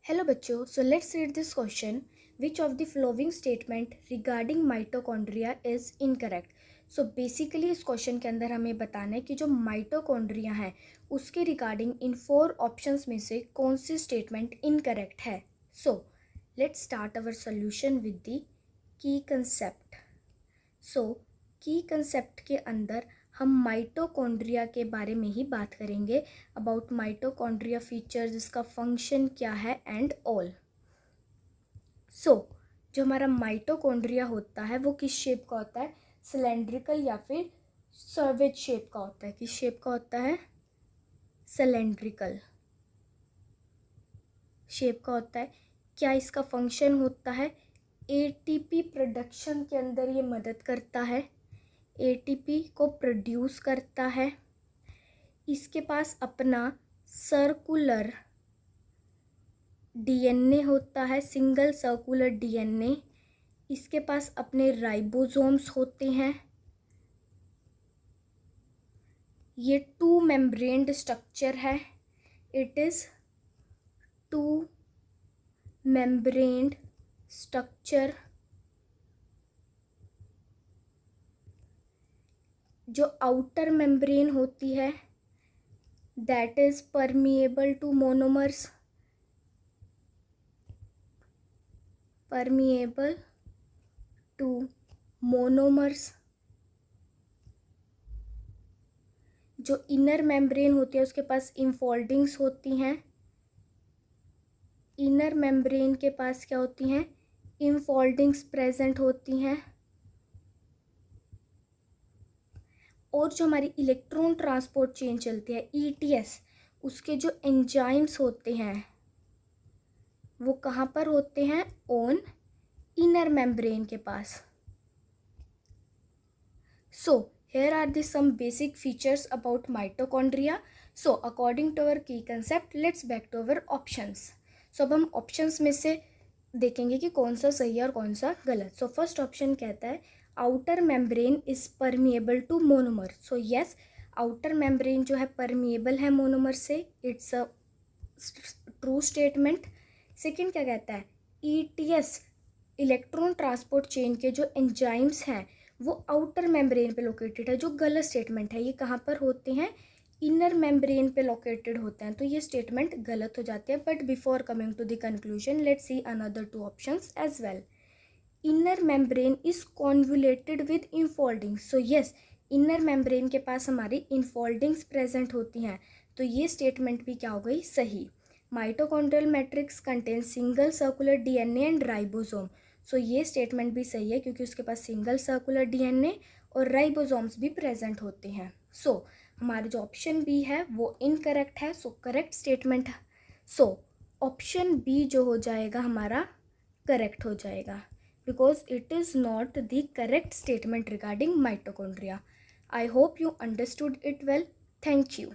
Hello बच्चों, so let's read this question. Which of the following statement regarding mitochondria is incorrect. So basically इस question के अंदर हमें बताना है कि जो माइटोकॉन्ड्रिया है उसके रिगार्डिंग इन 4 ऑप्शंस में से कौन सी स्टेटमेंट इनकरेक्ट है. So let's start our solution with the key concept. So key concept के अंदर हम माइटोकॉन्ड्रिया के बारे में ही बात करेंगे. अबाउट माइटोकॉन्ड्रिया फीचर्स, इसका फंक्शन क्या है एंड ऑल. सो जो हमारा माइटोकॉन्ड्रिया होता है वो किस शेप का होता है, सिलेंड्रिकल या फिर सर्वेज शेप का होता है. किस शेप का होता है, सिलेंड्रिकल शेप का होता है. क्या इसका फंक्शन होता है, एटीपी प्रोडक्शन के अंदर ये मदद करता है, एटीपी को प्रोड्यूस करता है. इसके पास अपना सर्कुलर डीएनए होता है, सिंगल सर्कुलर डीएनए. इसके पास अपने राइबोसोम्स होते हैं. ये 2 मेम्ब्रेन्ड स्ट्रक्चर है. It is 2 membraned structure. जो आउटर मेम्ब्रेन होती है that is permeable to monomers, permeable to monomers. जो इनर मेम्ब्रेन होती है उसके पास इनफोल्डिंग्स होती हैं. इनर मेम्ब्रेन के पास क्या होती हैं, इनफोल्डिंग्स प्रेजेंट होती हैं. और जो हमारी इलेक्ट्रॉन ट्रांसपोर्ट चेन चलती है ईटीएस, उसके जो एंजाइम्स होते हैं वो कहाँ पर होते हैं, ऑन इनर मेम्ब्रेन के पास. सो here are the some basic features about mitochondria. So according to our key concept, let's back to our options. So अब हम options में से देखेंगे कि कौन सा सही है और कौन सा गलत. So first option कहता है outer membrane is permeable to monomer. So yes, outer membrane जो है permeable है monomer से, it's a true statement. Second क्या कहता है, ETS इलेक्ट्रॉन ट्रांसपोर्ट चेन के जो एंजाइम्स हैं वो आउटर मेम्ब्रेन पे लोकेटेड है, जो गलत स्टेटमेंट है. ये कहाँ पर होते हैं, इनर मेम्ब्रेन पे लोकेटेड होते हैं. तो ये स्टेटमेंट गलत हो जाती है. But before coming to the conclusion, let's see another 2 options as well. Inner membrane is convoluted with infoldings. So yes, inner membrane के पास हमारी इनफोल्डिंग्स प्रेजेंट होती हैं. तो ये स्टेटमेंट भी क्या हो गई, सही. Mitochondrial matrix contain single circular DNA and ribosome. So ये स्टेटमेंट भी सही है क्योंकि उसके पास सिंगल सर्कुलर डीएनए और राइबोसोम्स भी प्रेजेंट होते हैं. सो हमारा जो ऑप्शन बी है वो इनकरेक्ट है. So correct statement, so option B जो हो जाएगा हमारा करेक्ट हो जाएगा because it is not the correct statement regarding mitochondria. I hope you understood it well. Thank you.